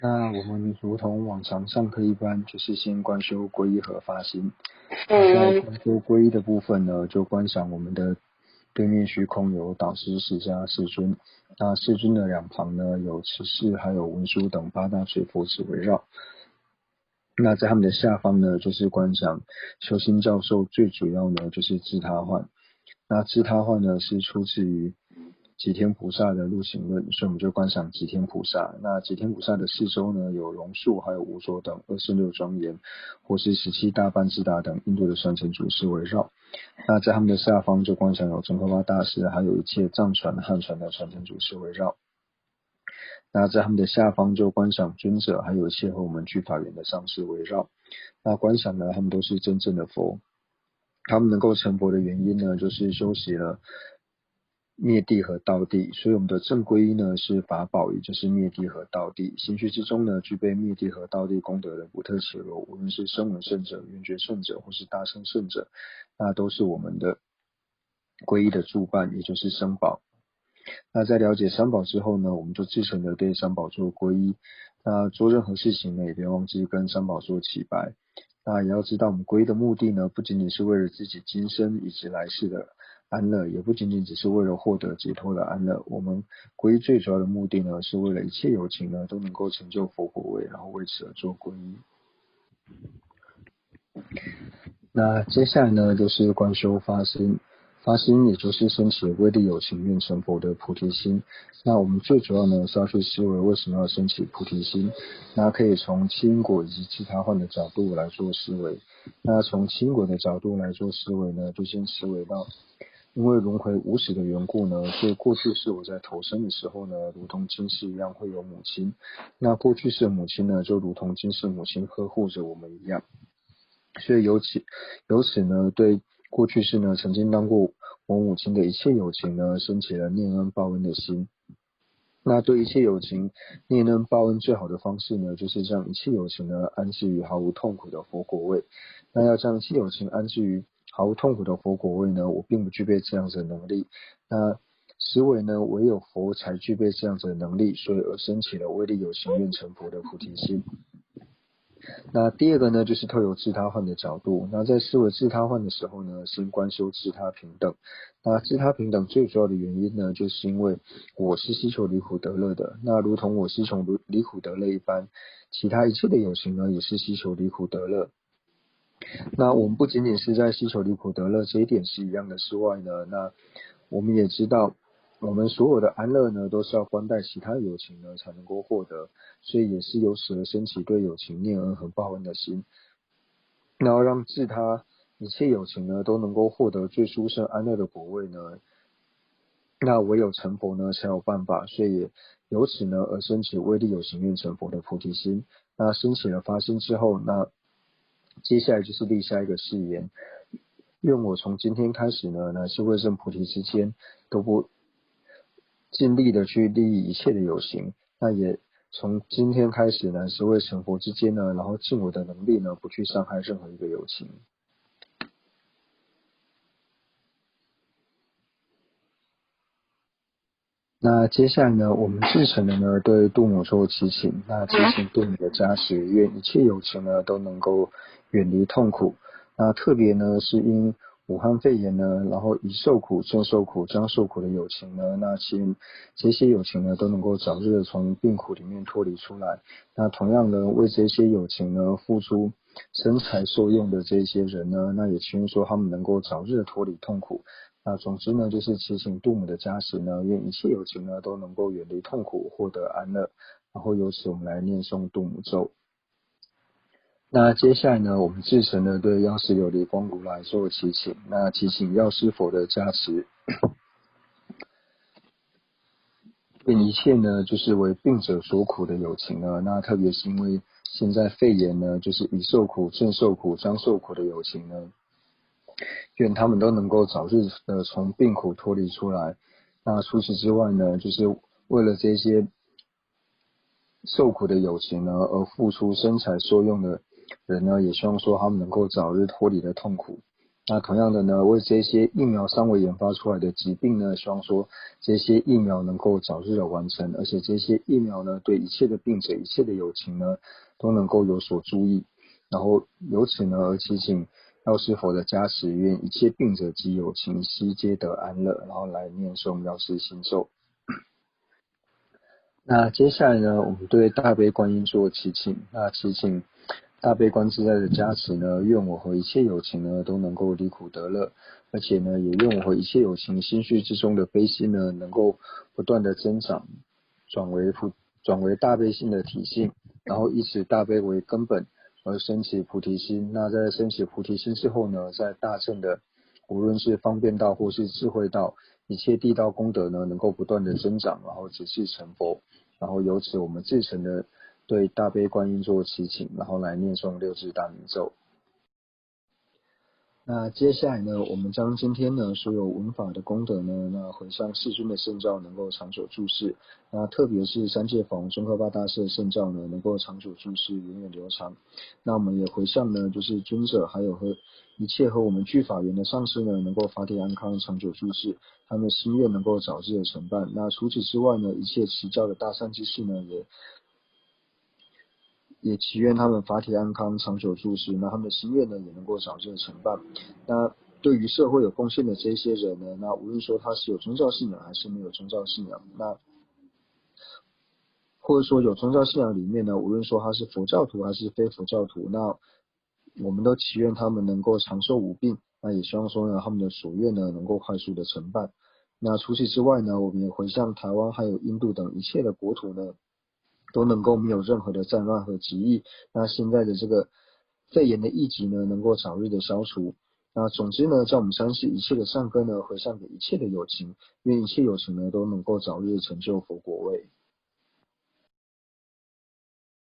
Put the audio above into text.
那我们如同往常上课一般，就是先观修皈依和发心。在观修皈依的部分呢，就观想我们的对面虚空有导师、释迦、世尊。那世尊的两旁呢，有持世还有文殊等八大水佛子围绕。那在他们的下方呢，就是观想修心教授，最主要呢就是自他换。那自他换呢是出自于吉天菩萨的入行论，所以我们就观想吉天菩萨。那吉天菩萨的四周呢，有榕树，还有无着等26庄严，或是17大梵志达等印度的传承祖师围绕。那在他们的下方就观想有宗喀巴大师，还有一切藏传、汉传的传承祖师围绕。那在他们的下方就观想尊者，还有一切和我们具法缘的上师围绕。那观想呢，他们都是真正的佛。他们能够成佛的原因呢，就是修习了灭地和道地，所以我们的正皈依呢是法宝，也就是灭地和道地。心绪之中呢，具备灭地和道地功德的古特伽罗，无论是声闻圣者、缘觉圣者，或是大乘圣者，那都是我们的皈依的助伴，也就是僧宝。那在了解三宝之后呢，我们就自诚的对三宝做皈依。那做任何事情呢，也别忘记跟三宝做祈拜。那也要知道，我们皈依的目的呢，不仅仅是为了自己今生以及来世的安乐，也不仅仅只是为了获得解脱的安乐。我们皈依最主要的目的呢，是为了一切有情呢都能够成就佛果位，然后为此而做皈依。那接下来呢，就是观修发心。发心也就是升起威力有情愿成佛的菩提心。那我们最主要呢是要去思维为什么要升起菩提心。那可以从七因果以及自他换的角度来做思维。那从七因果的角度来做思维呢，就先思维到，因为轮回无始的缘故呢，所以过去世我在投生的时候呢，如同今世一样会有母亲。那过去世的母亲呢，就如同今世母亲呵护着我们一样。所以由此呢，对过去世呢曾经当过我母亲的一切有情呢，升起了念恩报恩的心。那对一切有情念恩报恩最好的方式呢，就是让一切有情呢安置于毫无痛苦的佛果位。那要将一切有情安置于毫无痛苦的佛果位呢，我并不具备这样子的能力。那实为呢，唯有佛才具备这样子的能力，所以而升起了威力有情愿成佛的菩提心。那第二个呢，就是透由自他换的角度。那在思维自他换的时候呢，先观修自他平等。那自他平等最主要的原因呢，就是因为我是希求离苦得乐的。那如同我希求离苦得乐一般，其他一切的有情呢，也是希求离苦得乐。那我们不仅仅是在希求离苦得乐这一点是一样的之外呢，那我们也知道，我们所有的安乐呢，都是要关待其他有情呢才能够获得，所以也是由此而升起对有情念恩和报恩的心，然后让自他一切有情呢都能够获得最殊胜安乐的果位呢，那唯有成佛呢才有办法，所以由此呢而升起威力有情愿成佛的菩提心。那升起了发心之后，那接下来就是立下一个誓言，愿我从今天开始呢，乃是为证菩提之间，都不尽力的去利益一切的有情。那也从今天开始呢，是为成佛之间呢，然后尽我的能力呢，不去伤害任何一个有情。那接下来呢，我们至诚的呢对度母做祈请，那祈请度母的加持，愿一切有情呢都能够远离痛苦。那特别呢是因武汉肺炎呢，然后已受苦、正受苦、将受苦的有情呢，那这些有情呢都能够早日的从病苦里面脱离出来。那同样呢，为这些有情呢付出身财受用的这些人呢，那也祈愿说他们能够早日的脱离痛苦。那总之呢，就是祈请度母的加持呢，愿一切有情呢都能够远离痛苦，获得安乐。然后由此我们来念诵度母咒。那接下来呢，我们至诚的对药师琉璃光如来做祈请。那祈请药师佛的加持，愿一切呢就是为病者所苦的有情呢，那特别是因为现在肺炎呢，就是已受苦、正受苦、将受苦的有情呢，愿他们都能够早日的从病苦脱离出来。那除此之外呢，就是为了这些受苦的有情呢，而付出身财受用的人呢，也希望说他们能够早日脱离的痛苦。那同样的呢，为这些疫苗尚未研发出来的疾病呢，希望说这些疫苗能够早日的完成，而且这些疫苗呢，对一切的病者、一切的友情呢，都能够有所注意，然后由此呢而祈请药师佛的加持，愿一切病者及友情悉皆得安乐，然后来念诵药师心咒。那接下来呢，我们对大悲观音做祈请。那祈请大悲观自在的加持呢，愿我和一切有情呢都能够离苦得乐，而且呢，也愿我和一切有情心绪之中的悲心呢，能够不断的增长，转为大悲心的体性，然后以此大悲为根本而升起菩提心。那在升起菩提心之后呢，在大乘的无论是方便道或是智慧道，一切地道功德呢，能够不断的增长，然后直至成佛。然后由此我们自诚的对大悲观音做祈请，然后来念诵六字大明咒。那接下来呢，我们将今天呢所有闻法的功德呢，那回向世尊的圣照能够长久住世，那特别是三界法王宗喀巴大师的圣照呢，能够长久住世，源远流长。那我们也回向呢，就是尊者还有和一切和我们具法缘的上师呢，能够法体安康，长久住世，他们的心愿能够早日的成办。那除此之外呢，一切持教的大善之士呢，也祈愿他们法体安康，长久住世，那他们的心愿呢也能够早日成办。那对于社会有贡献的这些人呢，那无论说他是有宗教信仰还是没有宗教信仰，那或者说有宗教信仰里面呢，无论说他是佛教徒还是非佛教徒，那我们都祈愿他们能够长寿无病，那也希望说呢他们的所愿呢能够快速的成办。那除此之外呢，我们也回向台湾还有印度等一切的国土呢，都能够没有任何的战乱和疾疫。那现在的这个肺炎的疫疾呢，能够早日的消除。那总之呢，在我们三世一切的善根呢，回向给一切的有情，愿一切有情呢都能够早日成就佛果位。